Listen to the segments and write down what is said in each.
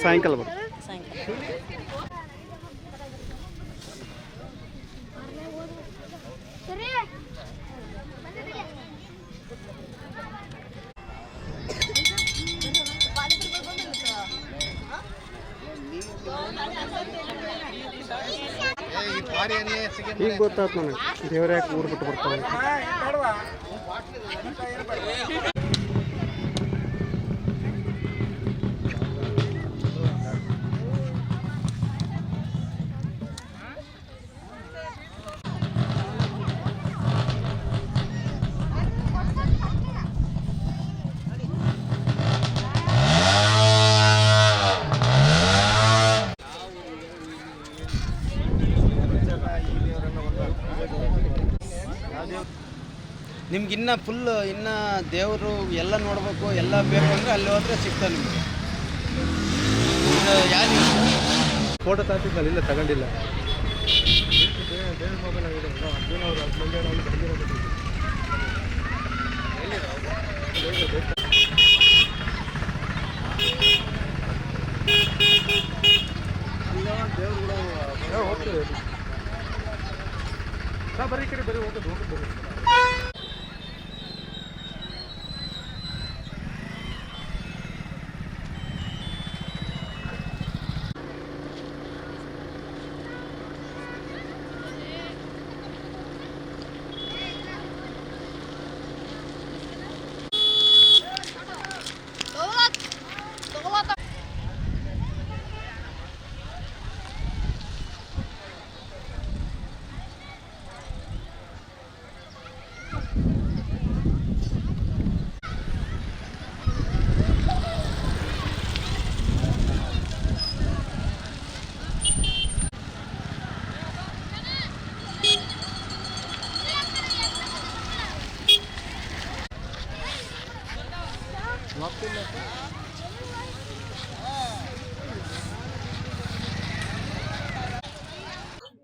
ಸಾಯಂಕಾಲ ಈಗ ಗೊತ್ತಾಯ್ತು ನನಗೆ ದೇವ್ರ ಯಾಕೆ ಊರು ಬಿಟ್ಟು ಬರ್ತಾನೆ. ನಿಮ್ಗೆ ಇನ್ನೂ ಫುಲ್ ಇನ್ನು ದೇವರು ಎಲ್ಲ ನೋಡಬೇಕು ಎಲ್ಲ ಬೇಕು ಅಂದರೆ ಅಲ್ಲಿ ಹೋದರೆ ಸಿಗ್ತದೆ ನಿಮಗೆ. ಯಾರು ಫೋಟೋ ತಾತಿದ್ದಲ್ಲಿ ಇಲ್ಲ ತಗೊಂಡಿಲ್ಲ. ಹೋಗ್ತೇವೆ ಬರೀ ಕಡೆ ಬರೀ ಹೋಗೋದು ಬರೀ.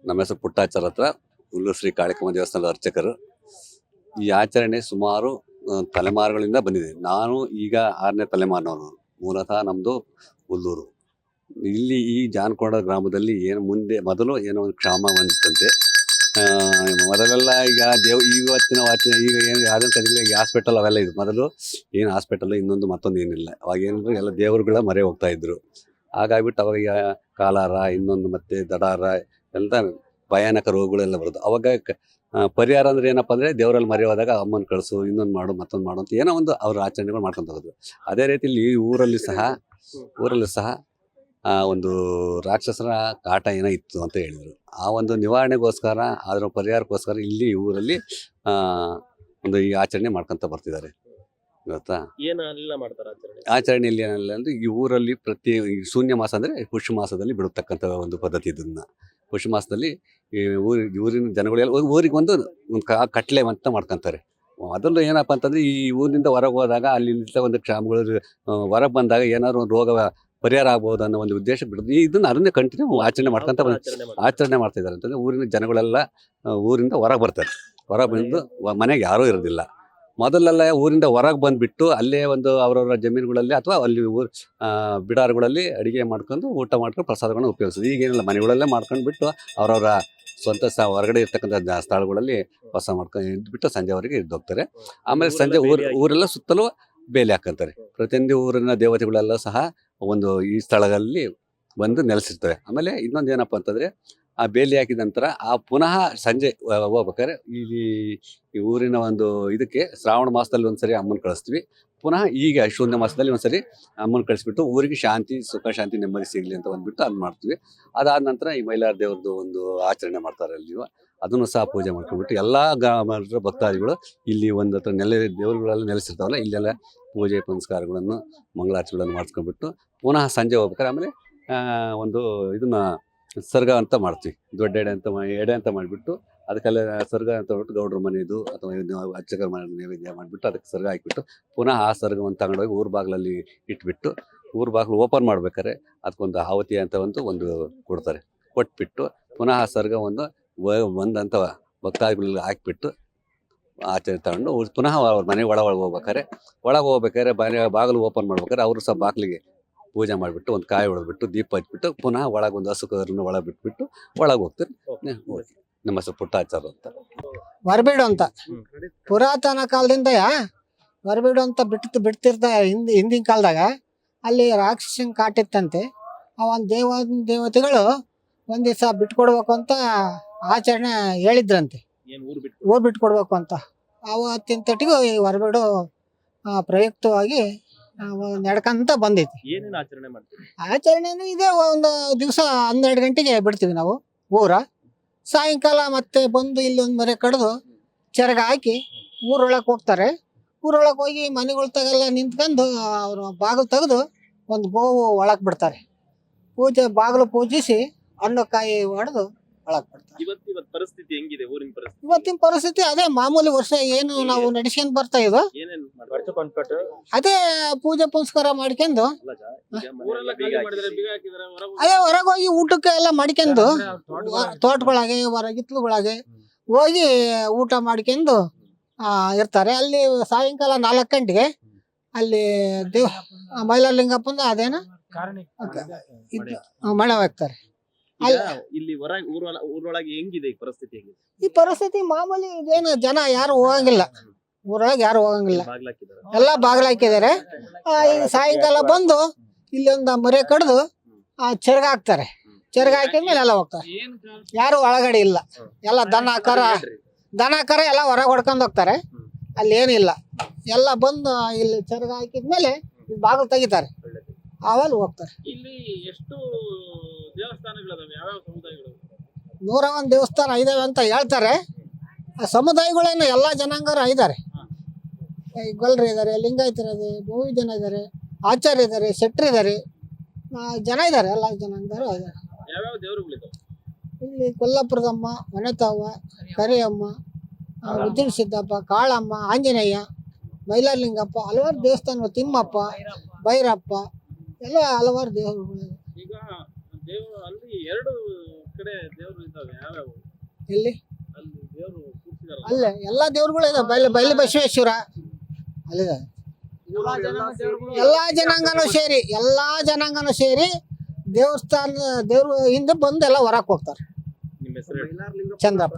ನಮ್ಮ ಹೆಸರು ಪುಟ್ಟಾಚಾರ ಹತ್ರ ಹುಲ್ಲೂರು ಶ್ರೀ ಕಾಳಿಕಮ್ಮ ದೇವಸ್ಥಾನದ ಅರ್ಚಕರು. ಈ ಆಚರಣೆ ಸುಮಾರು ತಲೆಮಾರುಗಳಿಂದ ಬಂದಿದೆ. ನಾನು ಈಗ 6ನೇ ತಲೆಮಾರಿನವನು. ಮೂಲತಃ ನಮ್ಮದು ಹುಲ್ಲೂರು. ಇಲ್ಲಿ ಈ ಜಾನಕೊಂಡ ಗ್ರಾಮದಲ್ಲಿ ಮೊದಲು ಏನೋ ಒಂದು ಕ್ಷಾಮ ಬಂದಿತ್ತಂತೆ. ಮೊದಲೆಲ್ಲ ಈಗ ಇವತ್ತಿನ ಈಗ ಏನು ಯಾವುದೇ ಕದಿಲ್ಲ, ಈಗ ಹಾಸ್ಪಿಟಲ್ ಅವೆಲ್ಲ ಇದು. ಮೊದಲು ಏನು ಹಾಸ್ಪಿಟಲ್ ಇನ್ನೊಂದು ಮತ್ತೊಂದು ಏನಿಲ್ಲ. ಅವಾಗ ಏನಂದ್ರೆ ಎಲ್ಲ ದೇವರುಗಳ ಮರೆ ಹೋಗ್ತಾ ಇದ್ರು. ಹಾಗಾಗ್ಬಿಟ್ಟು ಅವಾಗ ಈಗ ಕಾಲಾರ ಇನ್ನೊಂದು ಮತ್ತೆ ದಡಾರ ಎಲ್ಲ ಭಯಾನಕ ರೋಗಗಳೆಲ್ಲ ಬರೋದು. ಅವಾಗ ಪರಿಹಾರ ಅಂದ್ರೆ ಏನಪ್ಪ ಅಂದ್ರೆ ದೇವರಲ್ಲಿ ಮರೆ ಹೋದಾಗ ಅಮ್ಮನ ಕಳಿಸು, ಇನ್ನೊಂದು ಮಾಡು, ಮತ್ತೊಂದು ಮಾಡು ಅಂತ ಏನೋ ಒಂದು ಅವ್ರ ಆಚರಣೆಗಳು ಮಾಡ್ಕೊಂತ ಹೋದ್ರು. ಅದೇ ರೀತಿ ಇಲ್ಲಿ ಊರಲ್ಲಿ ಸಹ ಒಂದು ರಾಕ್ಷಸರ ಕಾಟ ಏನೋ ಇತ್ತು ಅಂತ ಹೇಳಿದರು. ಆ ಒಂದು ನಿವಾರಣೆಗೋಸ್ಕರ ಅದರ ಪರಿಹಾರಕ್ಕೋಸ್ಕರ ಇಲ್ಲಿ ಊರಲ್ಲಿ ಒಂದು ಈ ಆಚರಣೆ ಮಾಡ್ಕೊಂತ ಬರ್ತಿದ್ದಾರೆ. ಗೊತ್ತಾ. ಏನ್ ಅಲ್ಲೆಲ್ಲ ಮಾಡ್ತಾರ ಆಚರಣೆ? ಆಚರಣೆಯಲ್ಲಿ ಏನಿಲ್ಲ ಅಂದ್ರೆ ಈ ಊರಲ್ಲಿ ಪ್ರತಿ ಈ ಶೂನ್ಯ ಮಾಸ ಅಂದ್ರೆ ಪುಷ್ಯ ಮಾಸದಲ್ಲಿ ಬಿಡತಕ್ಕಂಥ ಒಂದು ಪದ್ಧತಿ ಇದನ್ನ. ಪುಷ್ಯ ಮಾಸದಲ್ಲಿ ಈ ಊರಿನ ಜನಗಳೆಲ್ಲ ಊರಿಗೆ ಒಂದು ಕಟ್ಲೆ ಅಂತ ಮಾಡ್ಕೊಂತಾರೆ. ಅದರಲ್ಲೂ ಏನಪ್ಪ ಅಂತಂದ್ರೆ ಈ ಊರಿನಿಂದ ಹೊರಗೆ ಹೋದಾಗ ಅಲ್ಲಿಂದ ಒಂದು ಕ್ಷಾಮಗಳು ಹೊರಗೆ ಬಂದಾಗ ಏನಾದ್ರು ಒಂದು ರೋಗ ಪರಿಹಾರ ಆಗ್ಬೋದು ಅನ್ನೋ ಒಂದು ಉದ್ದೇಶ ಬಿಡೋದು. ಇದನ್ನ ಅದನ್ನೇ ಕಂಟಿನ್ಯೂ ಆಚರಣೆ ಮಾಡ್ಕೊಂತ ಆಚರಣೆ ಮಾಡ್ತಾ ಇದ್ದಾರೆ ಅಂತಂದ್ರೆ ಊರಿನ ಜನಗಳೆಲ್ಲ ಊರಿಂದ ಹೊರಗೆ ಬರ್ತಾರೆ. ಹೊರಗೆ ಬಂದು ಮನೆಗೆ ಯಾರೂ ಇರೋದಿಲ್ಲ. ಮೊದಲೆಲ್ಲ ಊರಿಂದ ಹೊರಗೆ ಬಂದುಬಿಟ್ಟು ಅಲ್ಲೇ ಒಂದು ಅವರವರ ಜಮೀನುಗಳಲ್ಲಿ ಅಥವಾ ಅಲ್ಲಿ ಬಿಡಾರುಗಳಲ್ಲಿ ಅಡುಗೆ ಮಾಡ್ಕೊಂಡು ಊಟ ಮಾಡ್ಕೊಂಡು ಪ್ರಸಾದಗಳನ್ನ ಉಪಯೋಗಿಸೋದು. ಈಗೇನಿಲ್ಲ, ಮನೆಗಳಲ್ಲೇ ಮಾಡ್ಕೊಂಡು ಬಿಟ್ಟು ಅವರವರ ಸ್ವಂತ ಹೊರಗಡೆ ಇರ್ತಕ್ಕಂಥ ಸ್ಥಳಗಳಲ್ಲಿ ವಾಸ ಮಾಡ್ಕೊಂಡು ಇದ್ಬಿಟ್ಟು ಸಂಜೆವರೆಗೆ ಇದ್ದೋಗ್ತಾರೆ. ಆಮೇಲೆ ಸಂಜೆ ಊರೆಲ್ಲ ಸುತ್ತಲೂ ಬೇಲಿ ಹಾಕಂತಾರೆ. ಪ್ರತಿಯೊಂದು ಊರಿನ ದೇವತೆಗಳೆಲ್ಲ ಸಹ ಒಂದು ಈ ಸ್ಥಳಗಳಲ್ಲಿ ಬಂದು ನೆಲೆಸಿರ್ತವೆ. ಆಮೇಲೆ ಇನ್ನೊಂದು ಏನಪ್ಪ ಅಂತಂದರೆ ಆ ಬೇಲಿ ಹಾಕಿದ ನಂತರ ಪುನಃ ಸಂಜೆ ಹೋಗ್ಬೇಕಾದ್ರೆ ಈ ಊರಿನ ಒಂದು ಇದಕ್ಕೆ ಶ್ರಾವಣ ಮಾಸದಲ್ಲಿ ಒಂದ್ಸರಿ ಅಮ್ಮನ ಕಳಿಸ್ತೀವಿ. ಪುನಃ ಈಗ ಶೂನ್ಯ ಮಾಸದಲ್ಲಿ ಒಂದ್ಸರಿ ಅಮ್ಮನ ಕಳಿಸ್ಬಿಟ್ಟು ಊರಿಗೆ ಶಾಂತಿ, ಸುಖ, ಶಾಂತಿ, ನೆಮ್ಮದಿ ಸಿಗಲಿ ಅಂತ ಬಂದ್ಬಿಟ್ಟು ಅದು ಮಾಡ್ತೀವಿ. ಅದಾದ ನಂತರ ಈ ಮೈಲಾರ ದೇವ್ರದ್ದು ಒಂದು ಆಚರಣೆ ಮಾಡ್ತಾರೆ. ಅಲ್ಲಿ ಅದನ್ನು ಸಹ ಪೂಜೆ ಮಾಡ್ಕೊಂಡ್ಬಿಟ್ಟು ಎಲ್ಲ ಗ್ರಾಮದ ಭಕ್ತಾದಿಗಳು ಇಲ್ಲಿ ಒಂದು ಹತ್ರ ದೇವರುಗಳೆಲ್ಲ ನೆಲೆಸಿರ್ತಾವಲ್ಲ, ಇಲ್ಲೆಲ್ಲ ಪೂಜೆ ಪುನಸ್ಕಾರಗಳನ್ನು ಮಂಗಳಾರತಿಗಳನ್ನು ಮಾಡಿಸ್ಕೊಂಡ್ಬಿಟ್ಟು ಪುನಃ ಸಂಜೆ ಹೋಗ್ಬೇಕಾದ್ರೆ ಆಮೇಲೆ ಒಂದು ಇದನ್ನ ಸರ್ಗ ಅಂತ ಮಾಡ್ತೀವಿ. ದೊಡ್ಡ ಎಡೆ ಅಂತ ಮಾಡಿಬಿಟ್ಟು ಅದಕ್ಕೆಲ್ಲ ಸರ್ಗ ಅಂತ ಹೇಳ್ಬಿಟ್ಟು ಗೌಡ್ರ ಮನೆಯದು ಅಥವಾ ಅರ್ಚಕರ ಮನೆ ನೈವೇದ್ಯ ಮಾಡಿಬಿಟ್ಟು ಅದಕ್ಕೆ ಸರ್ಗ ಹಾಕಿಬಿಟ್ಟು ಪುನಃ ಆ ಸರ್ಗವನ್ನು ತಗೊಂಡೋಗಿ ಊರ ಬಾಗಿಲಲ್ಲಿ ಇಟ್ಬಿಟ್ಟು ಊರ ಬಾಗಿಲು ಓಪನ್ ಮಾಡ್ಬೇಕಾದ್ರೆ ಅದಕ್ಕೊಂದು ಆವತಿ ಅಂತ ಒಂದು ಕೊಡ್ತಾರೆ. ಕೊಟ್ಬಿಟ್ಟು ಪುನಃ ಆ ಸರ್ಗವನ್ನು ಬಂದಂಥ ಭಕ್ತಾದಿಗಳಲ್ಲಿ ಹಾಕಿಬಿಟ್ಟು ಆಚರಣೆ ತಗೊಂಡು ಪುನಃ ಅವ್ರ ಮನೆ ಒಳಗೆ ಹೋಗ್ಬೇಕಾದ್ರೆ ಬಾಗಿಲು ಓಪನ್ ಮಾಡ್ಬೇಕಾದ್ರೆ ಅವರು ಸಹ ಬಾಗಿಲಿಗೆ ಪೂಜೆ ಮಾಡಿಬಿಟ್ಟು ಒಂದು ಕಾಯಿ ಹೊಡೆದ್ಬಿಟ್ಟು ದೀಪ ಹಚ್ಬಿಟ್ಟು ಪುನಃ ಒಳಗೆ ಒಂದು ಹಸುಕರನ್ನು ಒಳಗೆ ಬಿಟ್ಬಿಟ್ಟು ಒಳಗೆ ಹೋಗ್ತಾರೆ. ನಮ್ಮ ಹೆಸರು ಪುಟ್ಟಾಚಾರ ಅಂತ. ಹೊರಬೀಡು ಅಂತ ಪುರಾತನ ಕಾಲದಿಂದ ಹೊರಬೀಡು ಅಂತ ಬಿಡ್ತಿರ್ತಾ ಹಿಂದಿನ ಕಾಲದಾಗ ಅಲ್ಲಿ ರಾಕ್ಷಸನ್ ಕಾಟಿತ್ತಂತೆ. ಆ ಒಂದು ದೇವತೆಗಳು ಒಂದ್ ದಿವಸ ಬಿಟ್ಕೊಡ್ಬೇಕು ಅಂತ ಆಚರಣೆ ಹೇಳಿದ್ರಂತೆ. ಊರ್ ಬಿಟ್ಕೊಡ್ಬೇಕು ಅಂತ. ಅವತ್ತಿನ ತಟ್ಟಿಗೂ ಈ ಹೊರಬೀಡು ಪ್ರಯುಕ್ತವಾಗಿ ನಡ್ಕಂತ ಬಂದೈತಿ. ಆಚರಣೆ ಇದೆ. ಒಂದು ದಿವಸ 12 ಗಂಟೆಗೆ ಬಿಡ್ತೀವಿ ನಾವು ಊರ. ಸಾಯಂಕಾಲ ಮತ್ತೆ ಬಂದು ಇಲ್ಲಿ ಒಂದು ಮರೆ ಕಡ್ದು ಚೆರಗ ಹಾಕಿ ಊರೊಳಗೆ ಹೋಗ್ತಾರೆ. ಊರೊಳಗೆ ಹೋಗಿ ಮನೆಗಳ ತಗೆಲ್ಲ ನಿಂತ್ಕೊಂಡು ಅವರು ಬಾಗಿಲು ತೆಗೆದು ಒಂದು ಗೋವು ಒಳಗೆ ಬಿಡ್ತಾರೆ. ಬಾಗಿಲು ಪೂಜಿಸಿ ಹಣ್ಣುಕಾಯಿ ಹೊಡೆದು ಒಳಗೆ ಬಿಡ್ತಾರೆ. ಇವತ್ತಿನ ಪರಿಸ್ಥಿತಿ ಅದೇ ಮಾಮೂಲಿ. ವರ್ಷ ಏನು ನಾವು ನಡೆಸ್ಕೊಂಡ್ ಬರ್ತಾ ಇದ್ವು ಅದೇ ಪೂಜೆ ಪುನಸ್ಕಾರ ಮಾಡ್ಕೊಂಡು ಅದೇ ಹೊರಗೆ ಹೋಗಿ ಊಟಕ್ಕೆ ಎಲ್ಲ ಮಾಡ್ಕೊಂಡು ತೋಟಗಳಾಗೆ ಹೊರಗಿತ್ಲುಗಳಾಗೆ ಹೋಗಿ ಊಟ ಮಾಡ್ಕೊಂಡು ಇರ್ತಾರೆ. ಅಲ್ಲಿ ಸಾಯಂಕಾಲ 4 ಗಂಟೆಗೆ ಅಲ್ಲಿ ಮೈಲಾರಲಿಂಗಪ್ಪಂದ ಅದೇನ ಮಳೆ ಹಾಕ್ತಾರೆ. ಇಲ್ಲಿ ಊರೊಳಗೆ ಹೆಂಗಿದೆ ಈ ಪರಿಸ್ಥಿತಿ ಮಾಮೂಲಿ. ಇದೇನು ಜನ ಯಾರು ಹೋಗಂಗಿಲ್ಲ, ಊರೊಳಗೆ ಯಾರು ಹೋಗಂಗಿಲ್ಲ, ಎಲ್ಲ ಬಾಗಿಲು ಹಾಕಿದ್ದಾರೆ. ಈಗ ಸಾಯಂಕಾಲ ಬಂದು ಇಲ್ಲಿ ಒಂದು ಮರೆ ಕಡ್ದು ಚೆರ್ಗ ಹಾಕ್ತಾರೆ. ಚೆರ್ಗ ಹಾಕಿದ್ಮೇಲೆ ಎಲ್ಲ ಹೋಗ್ತಾರೆ. ಯಾರು ಒಳಗಡೆ ಇಲ್ಲ. ಎಲ್ಲ ದನ ಕರ ಎಲ್ಲ ಹೊರಗೆ ಹೊಡ್ಕೊಂಡು ಹೋಗ್ತಾರೆ. ಅಲ್ಲಿ ಏನಿಲ್ಲ. ಎಲ್ಲ ಬಂದು ಇಲ್ಲಿ ಚೆರ್ಗ ಹಾಕಿದ್ಮೇಲೆ ಬಾಗಿಲು ತೆಗಿತಾರೆ. ಆಮೇಲೆ ಹೋಗ್ತಾರೆ. ಇಲ್ಲಿ ಎಷ್ಟು ದೇವಸ್ಥಾನಗಳಿದಾವೆ? ಯಾವ ಸಮುದಾಯಗಳು? 101 ದೇವಸ್ಥಾನ ಇದಾವೆ ಅಂತ ಹೇಳ್ತಾರೆ. ಆ ಸಮುದಾಯಗಳೇನು ಎಲ್ಲ ಜನಾಂಗರು ಇದ್ದಾರೆ. ಗೊಲ್ರು ಇದ್ದಾರೆ, ಲಿಂಗಾಯತರು ಇದ್ದಾರೆ, ಬಹು ಜನ ಇದ್ದಾರೆ, ಆಚಾರ್ಯ ಇದ್ದಾರೆ, ಶೆಟ್ರು ಇದ್ದಾರೆ, ಜನ ಇದ್ದಾರೆ. ಎಲ್ಲ ಜನಾಂಗರು ಇದ್ದಾರೆ. ಯಾವ ದೇವರುಗಳಿದಾವೆ ಇಲ್ಲಿ? ಕೊಲ್ಲಾಪುರದಮ್ಮ, ಮನೆತಾವ, ಕರಿಯಮ್ಮ, ಉದ್ದಿನ ಸಿದ್ದಪ್ಪ, ಕಾಳಮ್ಮ, ಆಂಜನೇಯ, ಮೈಲಾರಲಿಂಗಪ್ಪ, ಹಲವಾರು ದೇವಸ್ಥಾನಗಳು, ತಿಮ್ಮಪ್ಪ, ಭೈರಪ್ಪ, ಎಲ್ಲ ಹಲವಾರು ದೇವರುಗಳು. ಈಗ ಅಲ್ಲಿ 2 ಕಡೆ ದೇವರು ಇದ್ದಾವೆ. ಯಾವ್ಯಾವ? ಎಲ್ಲಿ? ಅಲ್ಲಿ ದೇವರು ಅಲ್ಲೇ ಎಲ್ಲ ದೇವ್ರುಗಳು ಇದಾವೆ. ಬೈಲಿ ಬಸವೇಶ್ವರ ಅಲ್ಲಿದೆ. ಎಲ್ಲಾ ಜನಾಂಗನೂ ಸೇರಿ ದೇವಸ್ಥಾನ ದೇವ್ರ ಹಿಂದೆ ಬಂದು ಎಲ್ಲ ಹೊರಕ್ಕೆ ಹೋಗ್ತಾರೆ. ನಿಮ್ಮ ಹೆಸರು? ಚಂದ್ರಪ್ಪ.